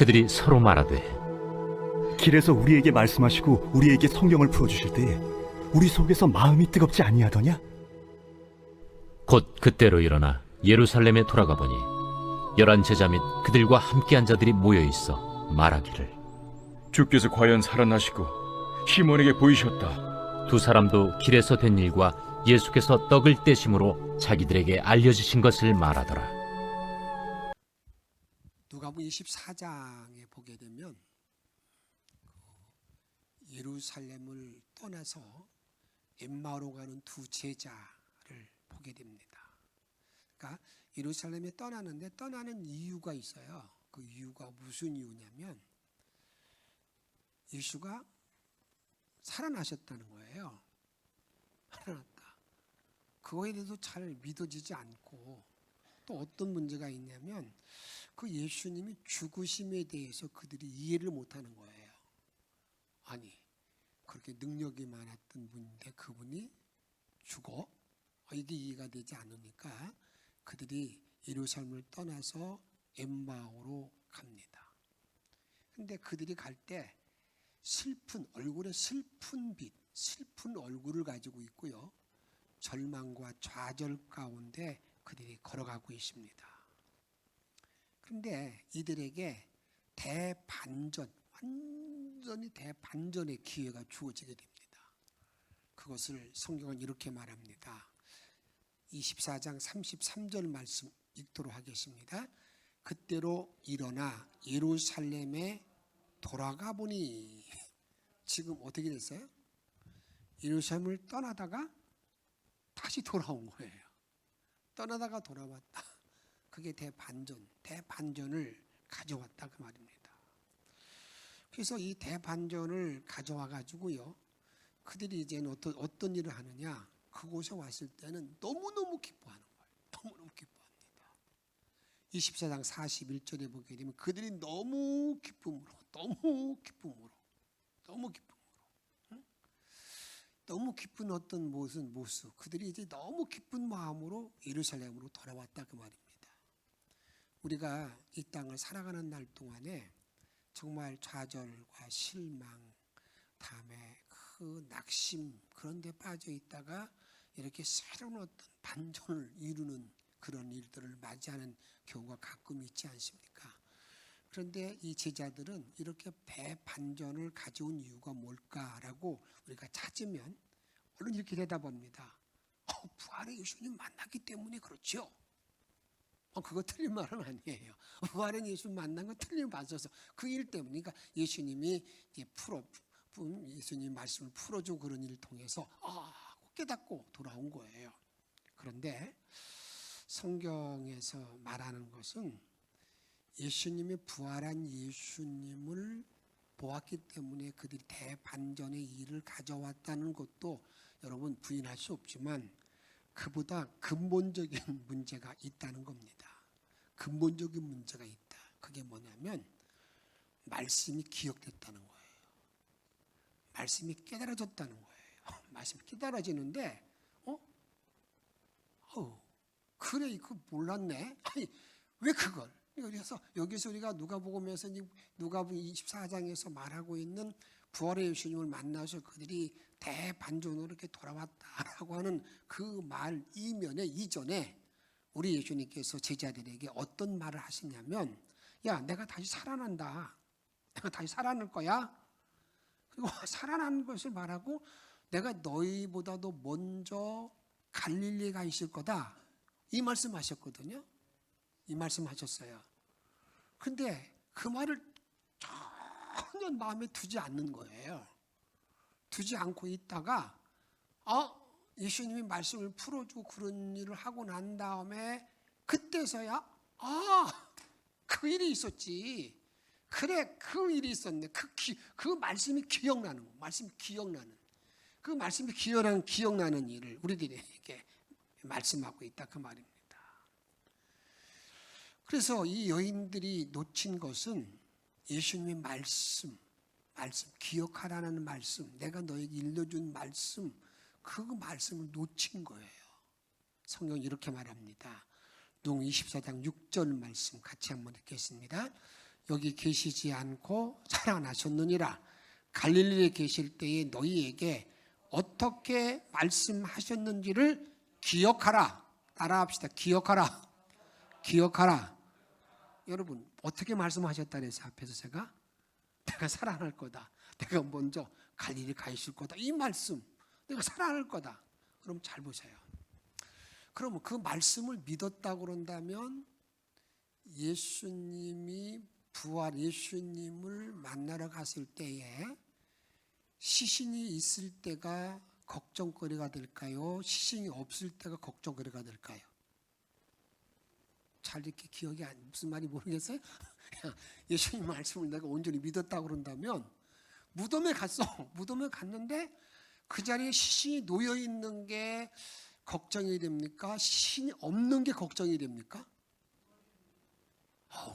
그들이 서로 말하되 길에서 우리에게 말씀하시고 우리에게 성경을 풀어주실 때에 우리 속에서 마음이 뜨겁지 아니하더냐? 곧 그때로 일어나 예루살렘에 돌아가 보니 11 제자 및 그들과 함께한 자들이 모여 있어 말하기를 주께서 과연 살아나시고 시몬에게 보이셨다. 두 사람도 길에서 된 일과 예수께서 떡을 떼심으로 자기들에게 알려주신 것을 말하더라. 누가복음 24장에 보게 되면 예루살렘을 떠나서 엠마오로 가는 두 제자를 보게 됩니다. 그러니까 예루살렘에 떠나는데 떠나는 이유가 있어요. 그 이유가 무슨 이유냐면 예수가 살아나셨다는 거예요. 살아났다. 그거에 대해서 잘 믿어지지 않고 또 어떤 문제가 있냐면 그 예수님이 죽으심에 대해서 그들이 이해를 못하는 거예요. 아니 그렇게 능력이 많았던 분인데 그분이 죽어? 이게 이해가 되지 않으니까 그들이 예루살렘을 떠나서 엠마오로 갑니다. 근데 그들이 갈 때 얼굴에 슬픈 빛, 슬픈 얼굴을 가지고 있고요. 절망과 좌절 가운데 그들이 걸어가고 있습니다. 그런데 이들에게 대반전, 완전히 대반전의 기회가 주어지게 됩니다. 그것을 성경은 이렇게 말합니다. 24장 33절 말씀 읽도록 하겠습니다. 그때로 일어나 예루살렘에 돌아가 보니 지금 어떻게 됐어요? 예루살렘을 떠나다가 다시 돌아온 거예요. 떠나다가 돌아왔다. 그게 대반전을 가져왔다 그 말입니다. 그래서 이 대반전을 가져와 가지고요. 그들이 이제는 어떤 일을 하느냐? 그곳에 왔을 때는 너무너무 기뻐하는 거예요. 너무너무 기뻐합니다. 24장 41절에 보게 되면 그들이 너무 기쁨으로 응? 너무 기쁜 어떤 모습 그들이 이제 너무 기쁜 마음으로 예루살렘으로 돌아왔다 그 말입니다. 우리가 이 땅을 살아가는 날 동안에 정말 좌절과 실망, 다음에 그 낙심 그런 데 빠져 있다가 이렇게 새로운 어떤 반전을 이루는 그런 일들을 맞이하는 경우가 가끔 있지 않습니까? 그런데 이 제자들은 이렇게 대반전을 가져온 이유가 뭘까라고 우리가 찾으면 얼른 이렇게 대답합니다. 부활의 예수님 만났기 때문에 그렇죠. 그거 틀린 말은 아니에요. 부활의 예수 만난 건 틀린 맞아서 그 일 때문에 그러니까 예수님이 예수님 말씀을 풀어주고 그런 일을 통해서 깨닫고 돌아온 거예요. 그런데 성경에서 말하는 것은 예수님이 부활한 예수님을 보았기 때문에 그들이 대반전의 일을 가져왔다는 것도 여러분 부인할 수 없지만 그보다 근본적인 문제가 있다는 겁니다. 근본적인 문제가 있다. 그게 뭐냐면 말씀이 기억됐다는 거예요. 말씀이 깨달아졌다는 거예요. 말씀이 깨달아지는데 그래 이거 몰랐네. 아니 왜 그걸? 그래서 여기서 우리가 누가복음에서 누가복음 24장에서 말하고 있는 부활의 예수님을 만나서 그들이 대반전으로 이렇게 돌아왔다라고 하는 그 말 이전에 우리 예수님께서 제자들에게 어떤 말을 하시냐면 야 내가 다시 살아난다. 내가 다시 살아날 거야. 그리고 살아나는 것을 말하고 내가 너희보다도 먼저 갈릴리에 가 있을 거다. 이 말씀하셨거든요. 이 말씀하셨어요. 근데 그 말을 전혀 마음에 두지 않는 거예요. 두지 않고 있다가 예수님이 말씀을 풀어주고 그런 일을 하고 난 다음에 그때서야 그 일이 있었지. 그래 그 일이 있었네. 그 말씀이 기억나는 거. 그 말씀이 기억나는 일을 우리들에게 말씀하고 있다 그 말입니다. 그래서 이 여인들이 놓친 것은 예수님의 말씀 기억하라는 말씀, 내가 너에게 일러준 말씀, 그 말씀을 놓친 거예요. 성경이 이렇게 말합니다. 누가복음 24장 6절 말씀 같이 한번 읽겠습니다. 여기 계시지 않고 살아나셨느니라. 갈릴리에 계실 때에 너희에게 어떻게 말씀하셨는지를 기억하라. 따라합시다. 기억하라. 기억하라. 여러분 어떻게 말씀하셨다 그래서 앞에서 제가 내가 살아날 거다. 내가 먼저 갈릴리 가 있을 거다. 이 말씀 내가 살아날 거다. 그럼 잘 보세요. 그러면 그 말씀을 믿었다고 그런다면 예수님이 부활 예수님을 만나러 갔을 때에 시신이 있을 때가 걱정거리가 될까요? 시신이 없을 때가 걱정거리가 될까요? 잘 이렇게 기억이 무슨 말이 모르겠어요? 예수님 말씀을 내가 온전히 믿었다고 그런다면 무덤에 갔어. 무덤에 갔는데 그 자리에 시신이 놓여 있는 게 걱정이 됩니까? 시신이 없는 게 걱정이 됩니까?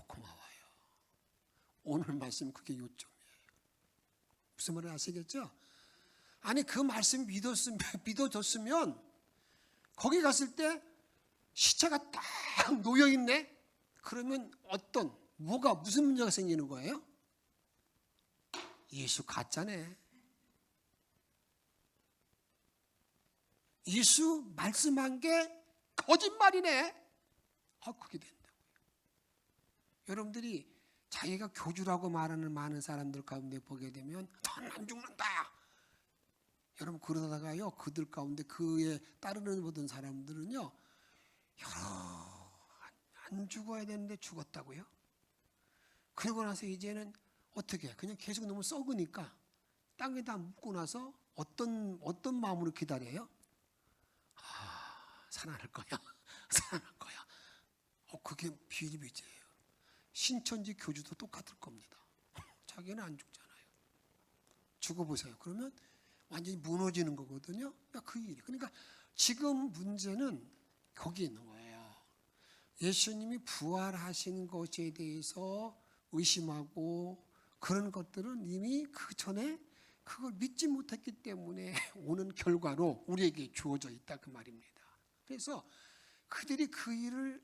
고마워요. 오늘 말씀 그게 요점이에요. 무슨 말인지 아시겠죠? 아니 그 말씀 믿어졌으면 거기 갔을 때 시체가 딱 놓여 있네. 그러면 무슨 문제가 생기는 거예요? 예수 가짜네. 예수 말씀한 게 거짓말이네. 그게 된다고요. 여러분들이 자기가 교주라고 말하는 많은 사람들 가운데 보게 되면 난 안 죽는다. 여러분 그러다가요 그들 가운데 그에 따르는 모든 사람들은요 안 죽어야 되는데 죽었다고요. 그러고 나서 이제는 어떻게 그냥 계속 너무 썩으니까 땅에다 묻고 나서 어떤 마음으로 기다려요? 살아날 거야. 살아날 거야. 그게 비일비재예요. 신천지 교주도 똑같을 겁니다. 자기는 안 죽잖아요. 죽어보세요. 그러면 완전히 무너지는 거거든요. 그 일이. 그러니까 지금 문제는 거기 있는 거예요. 예수님이 부활하신 것에 대해서 의심하고 그런 것들은 이미 그 전에 그걸 믿지 못했기 때문에 오는 결과로 우리에게 주어져 있다 그 말입니다. 그래서 그들이 그 일을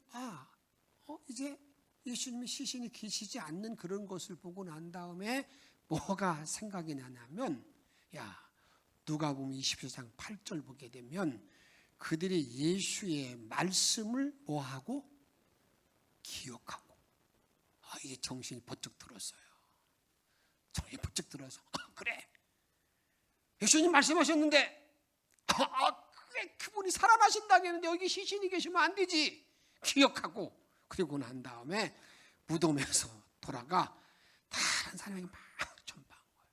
이제 예수님이 시신이 계시지 않는 그런 것을 보고 난 다음에 뭐가 생각이 나냐면 누가복음 24장 8절 보게 되면 그들이 예수의 말씀을 뭐하고 기억하고 이제 정신이 번쩍 들었어요. 정신이 번쩍 들어서 그래 예수님 말씀하셨는데 그래 그분이 살아나신다고 했는데 여기 시신이 계시면 안 되지. 기억하고 그리고 난 다음에 무덤에서 돌아가 다른 사람에게 막 전파한 거예요.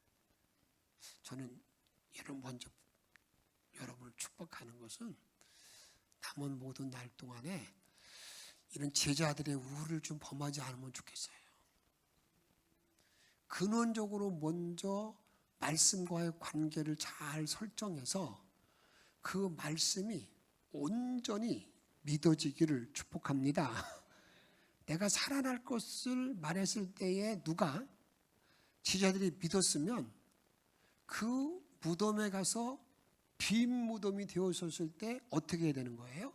저는 먼저 여러분을 축복하는 것은 남은 모든 날 동안에 이런 제자들의 우를 좀 범하지 않으면 좋겠어요. 근원적으로 먼저 말씀과의 관계를 잘 설정해서 그 말씀이 온전히 믿어지기를 축복합니다. 내가 살아날 것을 말했을 때에 누가 제자들이 믿었으면 그 무덤에 가서 빈 무덤이 되었을 때 어떻게 해야 되는 거예요?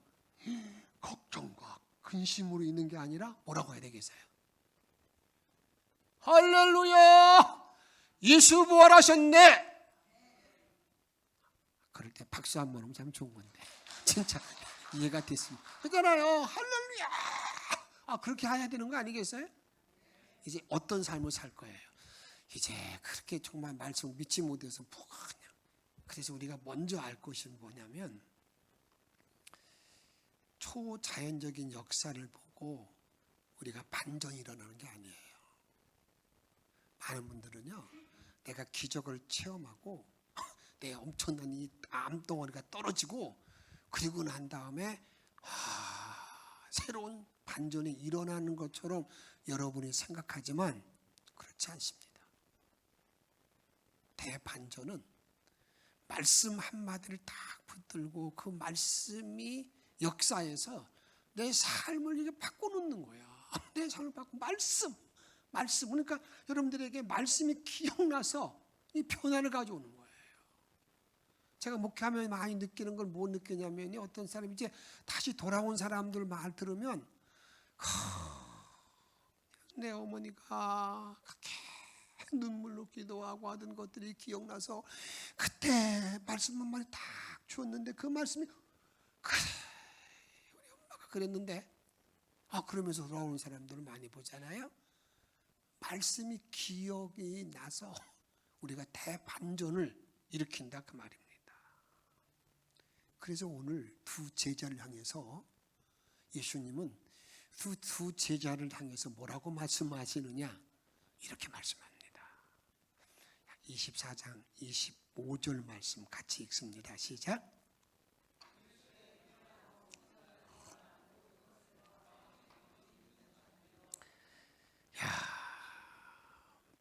걱정과 근심으로 있는 게 아니라 뭐라고 해야 되겠어요? 할렐루야! 예수 부활하셨네! 그럴 때 박수 한 번 하면 참 좋은 건데 진짜 이해가 됐습니다. 그잖아요. 할렐루야! 그렇게 해야 되는 거 아니겠어요? 이제 어떤 삶을 살 거예요? 이제 그렇게 정말 말씀을 믿지 못해서 그냥 그래서 우리가 먼저 알 것이 뭐냐면 초자연적인 역사를 보고 우리가 반전이 일어나는 게 아니에요. 많은 분들은요 내가 기적을 체험하고 내 엄청난 이 암덩어리가 떨어지고 그리고 난 다음에 새로운 반전이 일어나는 것처럼 여러분이 생각하지만 그렇지 않습니다. 대반전은 말씀 한마디를 딱 붙들고 그 말씀이 역사에서 내 삶을 이게 바꿔놓는 거야. 내 삶을 바꾸고 말씀 그러니까 여러분들에게 말씀이 기억나서 이 변화를 가져오는 거예요. 제가 목회하면 많이 느끼는 걸 못 느끼냐면 어떤 사람이 이제 다시 돌아온 사람들 말 들으면 내 어머니가 그렇게 눈물로 기도하고 하던 것들이 기억나서 그때 말씀만 많이 딱 주었는데 그 말씀이 그래 우리 엄마가 그랬는데 그러면서 돌아오는 사람들을 많이 보잖아요. 말씀이 기억이 나서 우리가 대반전을 일으킨다 그 말입니다. 그래서 오늘 두 제자를 향해서 예수님은 두 제자를 향해서 뭐라고 말씀하시느냐 이렇게 말씀합니다. 24장 25절 말씀 같이 읽습니다. 시작.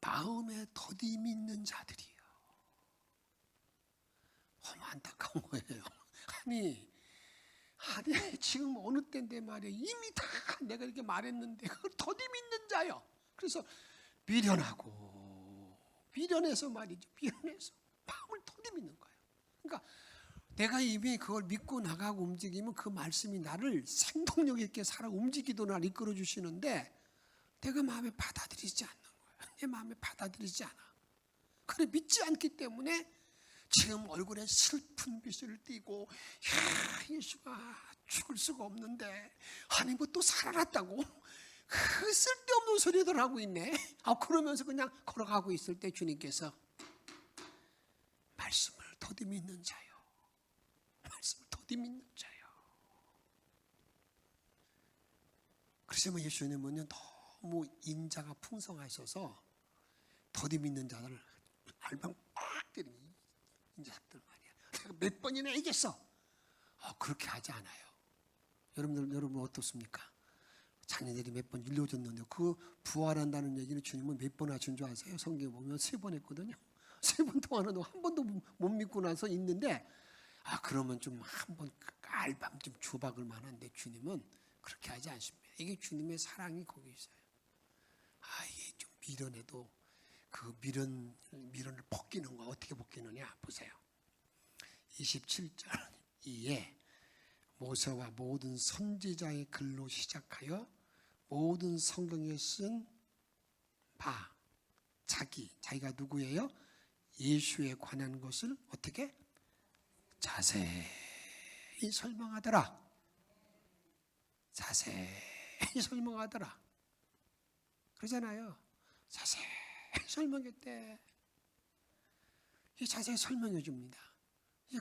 마음에 더디 믿는 자들이요. 너무 안타까운 거예요. 아니 지금 어느 때인데 말이야 이미 다 내가 이렇게 말했는데 그걸 더디 믿는 자요. 그래서 미련해서 말이죠. 미련해서 마음을 더디 믿는 거예요. 그러니까 내가 이미 그걸 믿고 나가고 움직이면 그 말씀이 나를 생동력 있게 살아 움직이도 나를 이끌어 주시는데 내가 마음에 받아들이지 않는 거예요. 내 마음에 받아들이지 않아. 그래 믿지 않기 때문에 지금 얼굴에 슬픈 빛을 띠고 예수가 죽을 수가 없는데 아니 뭐 또 살아났다고 그 쓸데없는 소리들 하고 있네. 그러면서 그냥 걸어가고 있을 때 주님께서 말씀을 더디 믿는 자요. 말씀을 더디 믿는 자요. 그래서 뭐 예수님은요 너무 인자가 풍성하셔서 더디 믿는 자들을 알방 빡 때리는 인자들 말이야. 내가 몇 번이나 얘기했어. 그렇게 하지 않아요. 여러분 어떻습니까? 자녀들이 몇 번 일러줬는데 그 부활한다는 얘기는 주님은 몇 번 하신 줄 아세요? 성경에 보면 3번 했거든요. 3번 동안은 한 번도 못 믿고 나서 있는데 그러면 좀 한번 알밤 좀 주박을 만한데 주님은 그렇게 하지 않습니다. 이게 주님의 사랑이 거기 있어요. 이게 좀 미련해도 그 미련을 벗기는 거 어떻게 벗기느냐 보세요. 27절 2에 모세와 모든 선지자의 글로 시작하여 모든 성경에 쓴 바 자기가 누구예요? 예수에 관한 것을 어떻게 자세히 설명하더라. 자세히 설명하더라. 그러잖아요. 자세히 설명했대. 이 자세히 설명해 줍니다.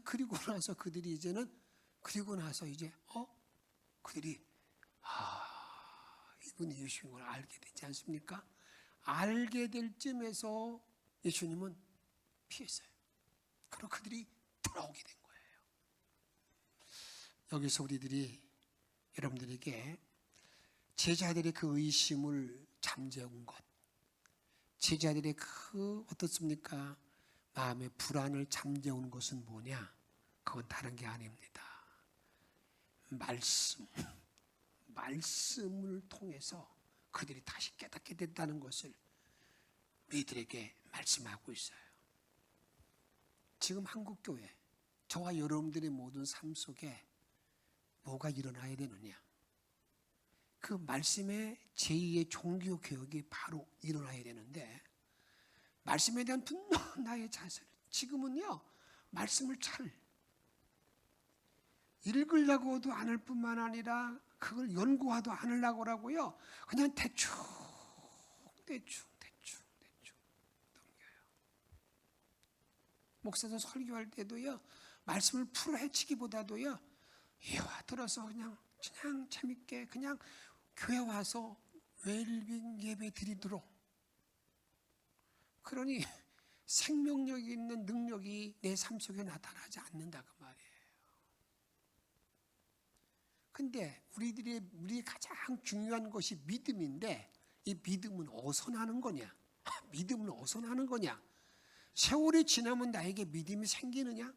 그리고 나서 그들이 이제는 그들이 이분이 예수인 걸 알게 되지 않습니까? 알게 될 쯤에서 예수님은 피했어요. 그리고 그들이 돌아오게 된 거예요. 여기서 여러분들에게 제자들의 그 의심을 잠재운 것, 제자들의 그 어떻습니까? 마음의 불안을 잠재운 것은 뭐냐? 그건 다른 게 아닙니다. 말씀을 통해서 그들이 다시 깨닫게 됐다는 것을 우리들에게 말씀하고 있어요. 지금 한국교회, 저와 여러분들의 모든 삶 속에 뭐가 일어나야 되느냐? 그 말씀의 제2의 종교개혁이 바로 일어나야 되는데 말씀에 대한 분노한 나의 자세를 지금은요 말씀을 잘 읽으려고도 않을 뿐만 아니라 그걸 연구하도 않으려고라고요 그냥 대충 넘겨요. 목사도 설교할 때도요 말씀을 풀어헤치기보다도요 예화 들어서 그냥 재밌게 그냥 교회 와서 웰빙 예배 드리도록 그러니 생명력 있는 능력이 내 삶 속에 나타나지 않는다 그 말이에요. 근데 우리 가장 중요한 것이 믿음인데 이 믿음은 어디서 나는 거냐? 믿음은 어디서 나는 거냐? 세월이 지나면 나에게 믿음이 생기느냐?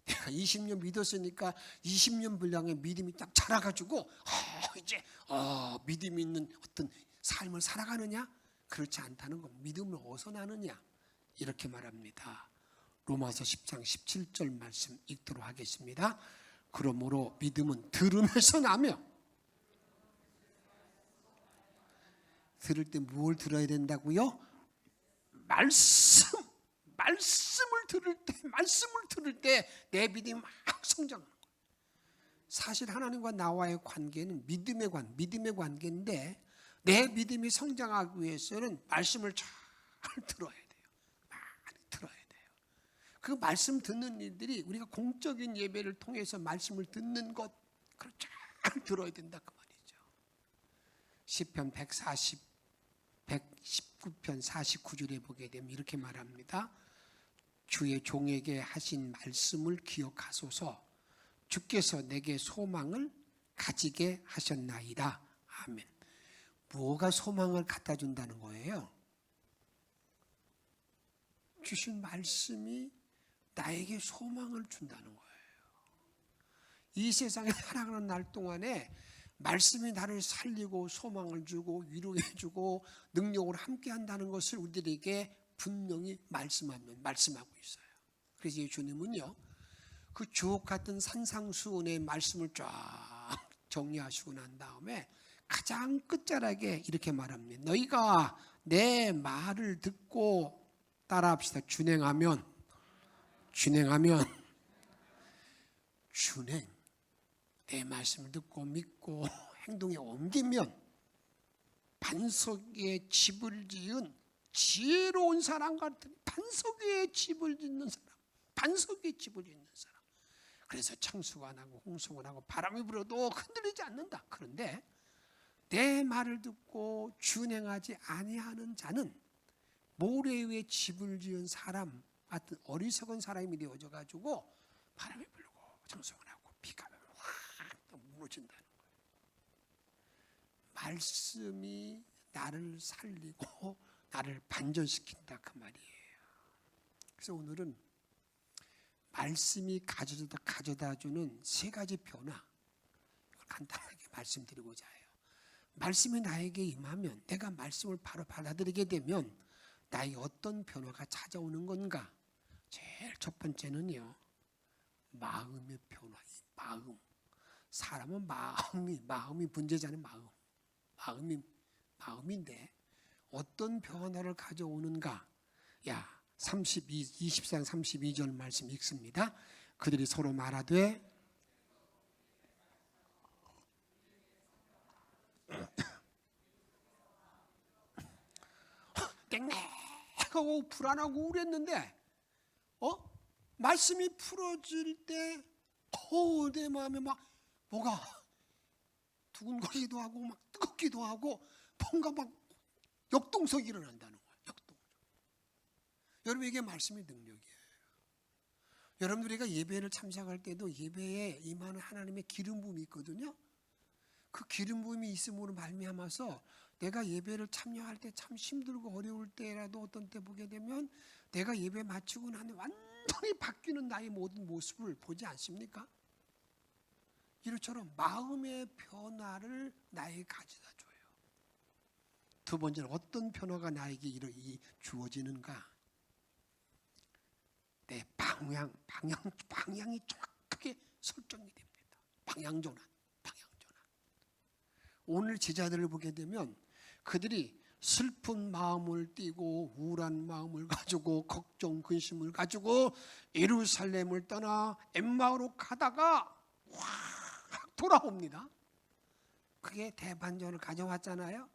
내가 20년 믿었으니까 20년 분량의 믿음이 딱 자라가지고 이제 믿음이 있는 어떤 삶을 살아가느냐? 그렇지 않다는 것. 믿음을 어디서 나느냐? 이렇게 말합니다. 로마서 10장 17절 말씀 읽도록 하겠습니다. 그러므로 믿음은 들음에서 나며 들을 때 뭘 들어야 된다고요? 말씀을 들을 때 내 믿음이 막 성장하는 거예요. 사실 하나님과 나와의 관계는 믿음의 관계인데 내 믿음이 성장하기 위해서는 말씀을 잘 들어야 돼요. 많이 들어야 돼요. 그 말씀 듣는 일들이 우리가 공적인 예배를 통해서 말씀을 듣는 것, 그걸 잘 들어야 된다 그 말이죠. 시편 119편 49절에 보게 되면 이렇게 말합니다. 주의 종에게 하신 말씀을 기억하소서. 주께서 내게 소망을 가지게 하셨나이다. 아멘. 뭐가 소망을 갖다 준다는 거예요? 주신 말씀이 나에게 소망을 준다는 거예요. 이 세상에 살아가는 날 동안에 말씀이 나를 살리고 소망을 주고 위로해 주고 능력으로 함께 한다는 것을 우리들에게 분명히 말씀하고 있어요. 그래서 주님은요, 그 주옥 같은 산상수훈의 말씀을 쫙 정리하시고 난 다음에 가장 끝자락에 이렇게 말합니다. 너희가 내 말을 듣고 따라합시다. 준행, 내 말씀을 듣고 믿고 행동에 옮기면 반석 위에 집을 지은 지혜로운 사람 같은, 반석 위에 집을 짓는 사람. 그래서 창수가 나고 홍수가 나고 바람이 불어도 흔들리지 않는다. 그런데 내 말을 듣고 준행하지 아니하는 자는 모래 위에 집을 지은 사람 같은 어리석은 사람이 되어져 가지고 바람이 불고 창수가 나고 비가 확 무너진다는 거예요. 말씀이 나를 살리고 나를 반전시킨다 그 말이에요. 그래서 오늘은 말씀이 가져다 주는 세 가지 변화, 이걸 간단하게 말씀드리고자 해요. 말씀이 나에게 임하면, 내가 말씀을 바로 받아들이게 되면 나에게 어떤 변화가 찾아오는 건가? 제일 첫 번째는요, 마음의 변화. 마음. 사람은 마음이 문제잖아요. 마음인데 어떤 변화를 가져오는가? 24장 32절 말씀 읽습니다. 그들이 서로 말하되 땡땡하고 불안하고 우울했는데 말씀이 풀어질 때 내 마음에 막 뭐가 두근거리기도 하고 막 뜨겁기도 하고 뭔가 막 역동성이 일어난다는 거예요. 여러분, 이게 말씀의 능력이에요. 여러분들이가 예배를 참석할 때도 예배에 임하는 하나님의 기름 부음이 있거든요. 그 기름 부음이 있음으로 말미암아서 내가 예배를 참여할 때 참 힘들고 어려울 때라도 어떤 때 보게 되면 내가 예배 마치고 나면 완전히 바뀌는 나의 모든 모습을 보지 않습니까? 이처럼 마음의 변화를 나에게 가져다 줘요. 두 번째는 어떤 변화가 나에게 주어지는가? 내 방향이 정확하게 설정이 됩니다. 방향전환. 오늘 제자들을 보게 되면 그들이 슬픈 마음을 띠고 우울한 마음을 가지고 걱정, 근심을 가지고 예루살렘을 떠나 엠마오로 가다가 확 돌아옵니다. 그게 대반전을 가져왔잖아요.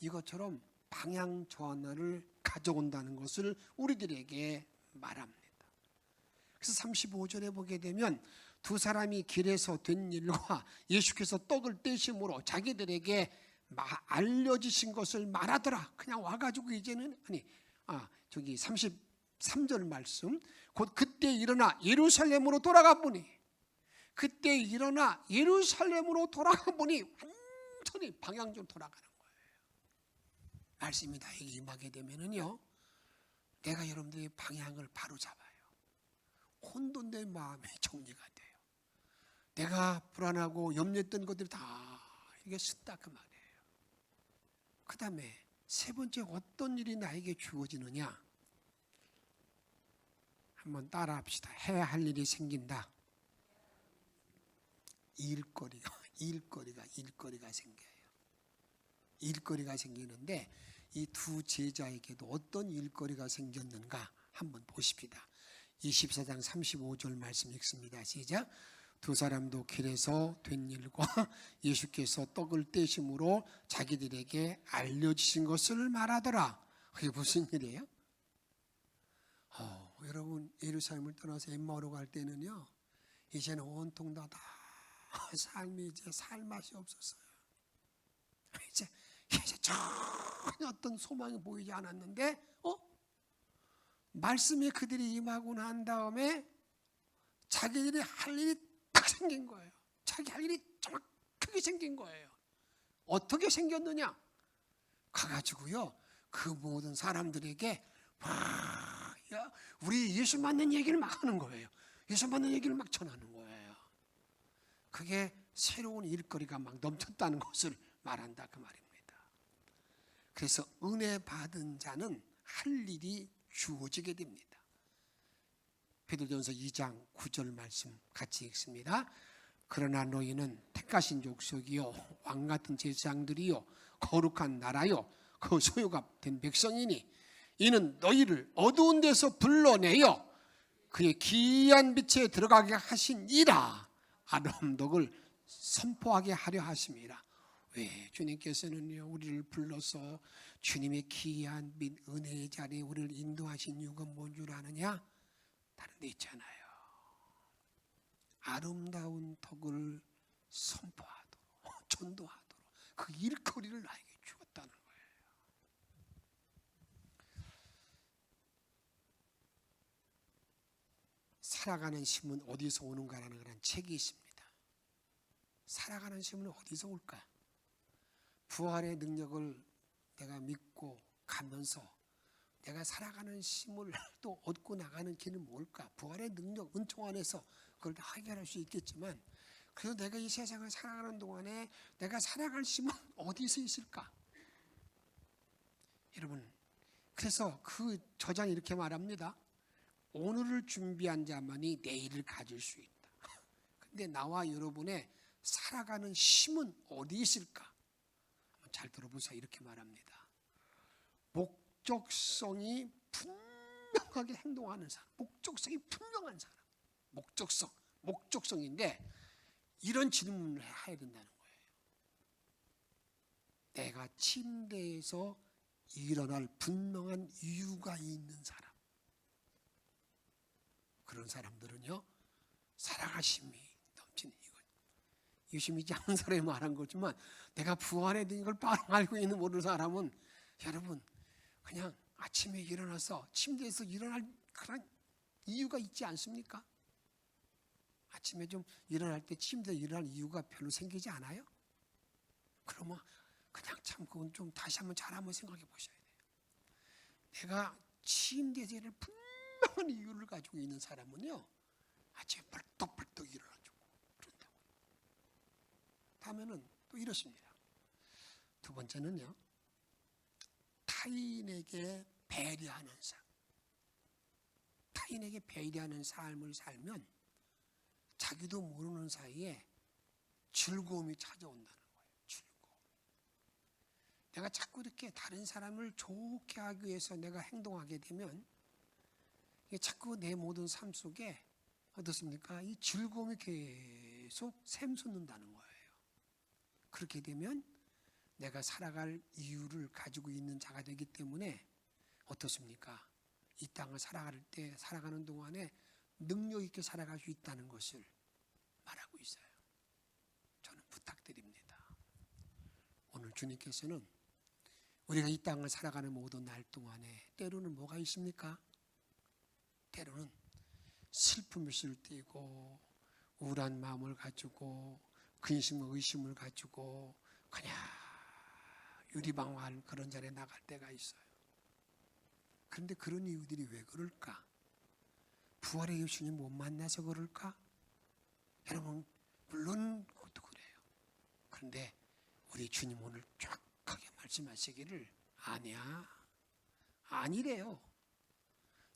이것처럼 방향 전환을 가져온다는 것을 우리들에게 말합니다. 그래서 35절에 보게 되면 두 사람이 길에서 된 일과 예수께서 떡을 떼심으로 자기들에게 알려지신 것을 말하더라. 그냥 와가지고 이제는 33절 말씀, 곧 그때 일어나 예루살렘으로 돌아가 보니 완전히 방향적으로 돌아가는 거예요. 말씀이 나에게 임하게 되면은요, 내가 여러분들의 방향을 바로 잡아요. 혼돈된 마음이 정리가 돼요. 내가 불안하고 염려했던 것들이 다 이게 쓴다 그 말이에요. 그 다음에 세 번째, 어떤 일이 나에게 주어지느냐? 한번 따라합시다. 해야 할 일이 생긴다. 일거리가 생겨요. 일거리가 생기는데 이 두 제자에게도 어떤 일거리가 생겼는가 한번 보십시다. 24장 35절 말씀 읽습니다. 시작. 두 사람도 길에서 된 일과 예수께서 떡을 떼심으로 자기들에게 알려주신 것을 말하더라. 그게 무슨 일이에요? 여러분 예루살렘을 떠나서 엠마오로 갈 때는요, 이제는 온통 다 삶이 이제 살 맛이 없었어요. 이제 전혀 어떤 소망이 보이지 않았는데 말씀이 그들이 임하고 난 다음에 자기들이 할 일이 딱 생긴 거예요. 자기 할 일이 정확하게 생긴 거예요. 어떻게 생겼느냐? 가가지고요, 그 모든 사람들에게 우리 예수 믿는 얘기를 막 하는 거예요. 예수 믿는 얘기를 막 전하는 거예요. 그게 새로운 일거리가 막 넘쳤다는 것을 말한다 그 말입니다. 그래서 은혜 받은 자는 할 일이 주어지게 됩니다. 베드로전서 2장 9절 말씀 같이 읽습니다. 그러나 너희는 택하신 족속이요 왕같은 제사장들이요 거룩한 나라요 그 소유가 된 백성이니 이는 너희를 어두운 데서 불러내어 그의 귀한 빛에 들어가게 하신 이라 아름다운 덕을 선포하게 하려 하심이라. 왜? 주님께서는요 우리를 불러서 주님의 귀한 빛 은혜의 자리에 우리를 인도하신 이유가 뭔 줄 아느냐? 다른 데 있잖아요. 아름다운 덕을 선포하도록 전도하도록 그 일거리를 나에게 주었다는 거예요. 살아가는 힘은 어디서 오는가라는 그런 책이 있습니다. 살아가는 힘은 어디서 올까? 부활의 능력을 내가 믿고 가면서 내가 살아가는 힘을 또 얻고 나가는 길은 뭘까? 부활의 능력, 은총 안에서 그걸 다 해결할 수 있겠지만 그래도 내가 이 세상을 살아가는 동안에 내가 살아갈 힘은 어디서 있을까? 여러분, 그래서 그 저장이 이렇게 말합니다. 오늘을 준비한 자만이 내일을 가질 수 있다. 근데 나와 여러분의 살아가는 힘은 어디 있을까? 잘 들어보세요. 이렇게 말합니다. 목적성이 분명하게 행동하는 사람, 목적성이 분명한 사람, 목적성인데 이런 질문을 해야 된다는 거예요. 내가 침대에서 일어날 분명한 이유가 있는 사람, 그런 사람들은요 살아가심이 넘치는 이거. 예수 믿지 않는 사람이 말한 거지만 내가 부활에 대한 걸 뻔히 알고 있는 모르는 사람은 여러분 그냥 아침에 일어나서 침대에서 일어날 그런 이유가 있지 않습니까? 아침에 좀 일어날 때 침대에 일어날 이유가 별로 생기지 않아요? 그러면 그냥 참 그건 좀 다시 한번 잘 한번 생각해 보셔야 돼요. 내가 침대에서 일어날 분명한 이유를 가지고 있는 사람은요 아침에 벌떡벌떡 일어나주고 그런다고. 다음에는 또 이렇습니다. 두 번째는요 타인에게 배려하는 삶. 타인에게 배려하는 삶을 살면 자기도 모르는 사이에 즐거움이 찾아온다는 거예요. 즐거움. 내가 자꾸 이렇게 다른 사람을 좋게 하기 위해서 내가 행동하게 되면 자꾸 내 모든 삶 속에 어떻습니까? 이 즐거움이 계속 샘솟는다는 거예요. 그렇게 되면 내가 살아갈 이유를 가지고 있는 자가 되기 때문에 어떻습니까? 이 땅을 살아가는 동안에 능력 있게 살아갈 수 있다는 것을 말하고 있어요. 저는 부탁드립니다. 오늘 주님께서는 우리가 이 땅을 살아가는 모든 날 동안에 때로는 뭐가 있습니까? 때로는 슬픔을 쓸 때이고 우울한 마음을 가지고 근심과 의심을 가지고 그냥 유리방황한 그런 자리에 나갈 때가 있어요. 그런데 그런 이유들이 왜 그럴까? 부활의 예수님 못 만나서 그럴까? 여러분 물론 그것도 그래요. 그런데 우리 주님 오늘 정확하게 말씀하시기를 아니래요.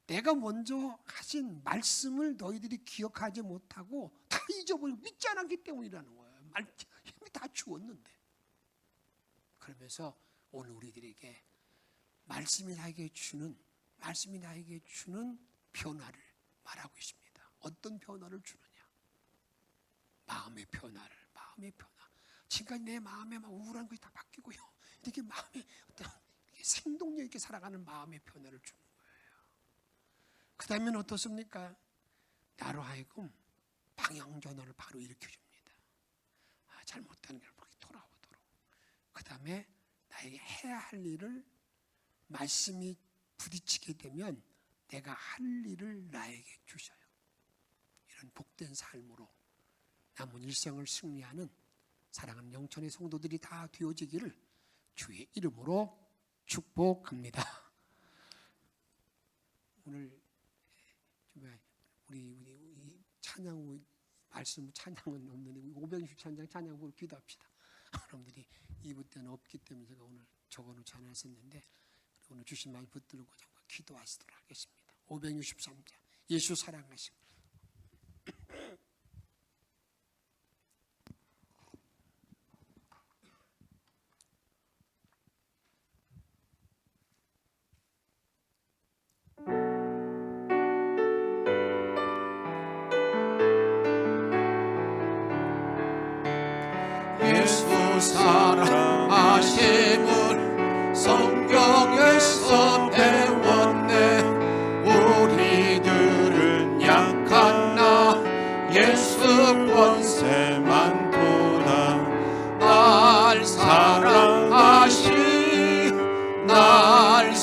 내가 먼저 하신 말씀을 너희들이 기억하지 못하고 다 잊어버리고 믿지 않았기 때문이라는 거예요. 이미 다 주었는데. 그러면서 오늘 우리들에게 말씀이 나에게 주는 변화를 말하고 있습니다. 어떤 변화를 주느냐? 마음의 변화. 지금까지 내 마음에 막 우울한 것이 다 바뀌고요. 이렇게 마음에 어떤 생동력 있게 살아가는 마음의 변화를 주는 거예요. 그 다음엔 어떻습니까? 나로 하여금 방향 전환을 바로 일으켜줍니다. 잘못된 걸 돌아오도록. 그 다음에 나에게 해야 할 일을 말씀이 부딪히게 되면 내가 할 일을 나에게 주셔요. 이런 복된 삶으로 남은 일생을 승리하는 사랑하는 영천의 성도들이 다 되어지기를 주의 이름으로 축복합니다. 오늘 우리 찬양 후 말씀 찬양은 없는데 560찬양 찬양 후로 기도합시다. 여러분들이 2부 때는 없기 때문에 제가 오늘 적어놓지 않았었는데 오늘 주신 말씀 붙들고 기도하시도록 하겠습니다. 563자 예수 사랑하십니다. 예수 사랑하심을 성경에서 배웠네. 우리들은 약한 나 예수 권세만 보나. 날 사랑하신 날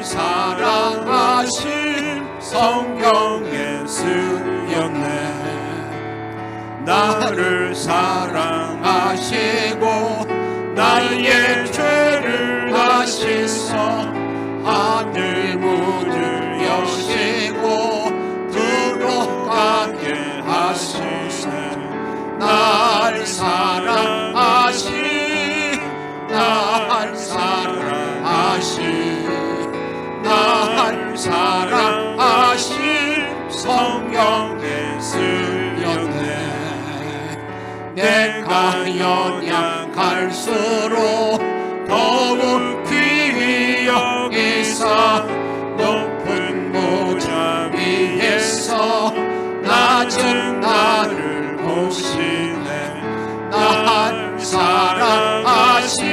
사랑하신 성경에 쓰였네. 나를 사랑하시고 나의 죄를 다시서 하늘 문을 여시고 들어가게 하시네. 날 사랑하신 성경에 쓰였네. 내가 연약할수록 더욱 귀히 여기사 높은 보좌 위에서 낮은 나를 보시네. 날 사랑하신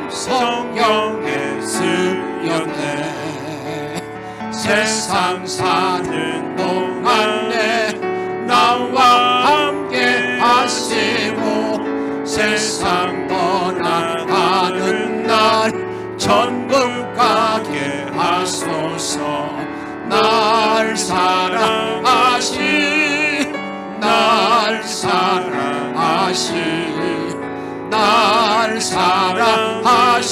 성경에 쓰였네. 세상 사는 동안에 나와 함께 하시고 세상 떠나가는 날 천국 가게 하소서. 날 사랑하신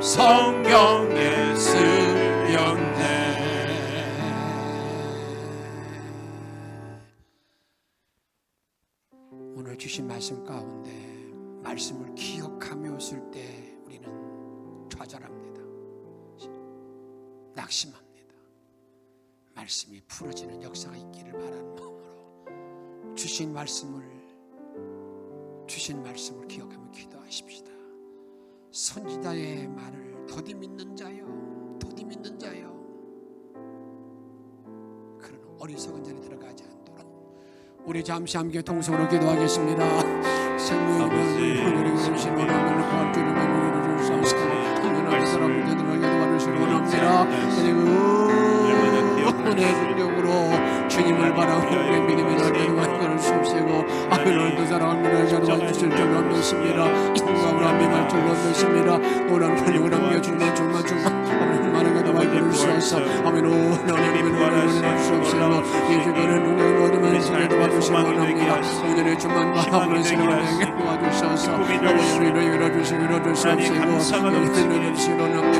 성경에 쓰였네. 오늘 주신 말씀 가운데 말씀을 기억하며 쓸 때 우리는 좌절합니다. 낙심합니다. 말씀이 풀어지는 역사가 있기를 바라는 마음으로 주신 말씀을 기억하며 기도하십시다. 선지자의 말을 더디 믿는 자여 그런 어리석은 자리 들어가지 않도록 우리 잠시 함께 통성으로 기도하겠습니다. 생명의 하늘에 계신 원하는 구원주님의 은혜를 주옵소서. 하나님의 사람들에게 도와주시기 원합니다. 은혜 능력으로 주님을 바라고 믿음의 날개를 완전히 숲시고 아버지를 사랑합니다. 자루와 주실 줄 믿습니다. 인감을 함께 말 줄 믿습니다. 노란 편육을 함께 주님의 주만 아버지 많은 것도 완전히 주옵소서. 아멘. 하나님의 은혜를 주옵소서. 예수님의 능력을 얻으면 신뢰도 받으시기 원합니다. 오늘의 주만 바라보는 시간에게 도와주셔서 아버지를 열어주시기로 주옵소서. 여기는 실현합니다.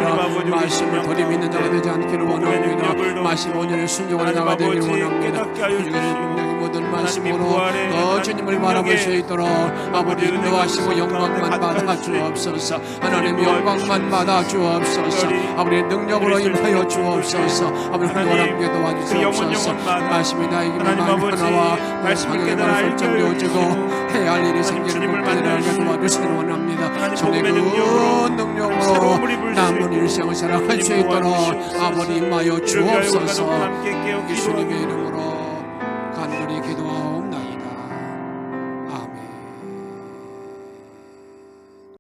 말씀을 더디 믿는 자가 되지 않기를 원합니다. 말씀 오늘의 순종하는 자가 되기를 원합니다. 주님의 능력이 모든 말씀 말씀으로 더 주님을 바라볼 수 있도록 아버지 인도하시고 영광만 받아 주옵소서. 하나님 영광만 받아 주옵소서. 아버지 능력으로 임하여 주옵소서. 아버지 하나님 함께 도와주시옵소서. 말씀이 나에게만 하나와 방향의 말을 정려주고 해야 할 일이 생기는 것까지를 알게 도와주시기 원합니다. 손의 그 능력으로 남은 일생을 살아갈 수 있도록 아버지 임하여 주옵소서. 예수님의 이름으로 간절히 기도하옵나이다.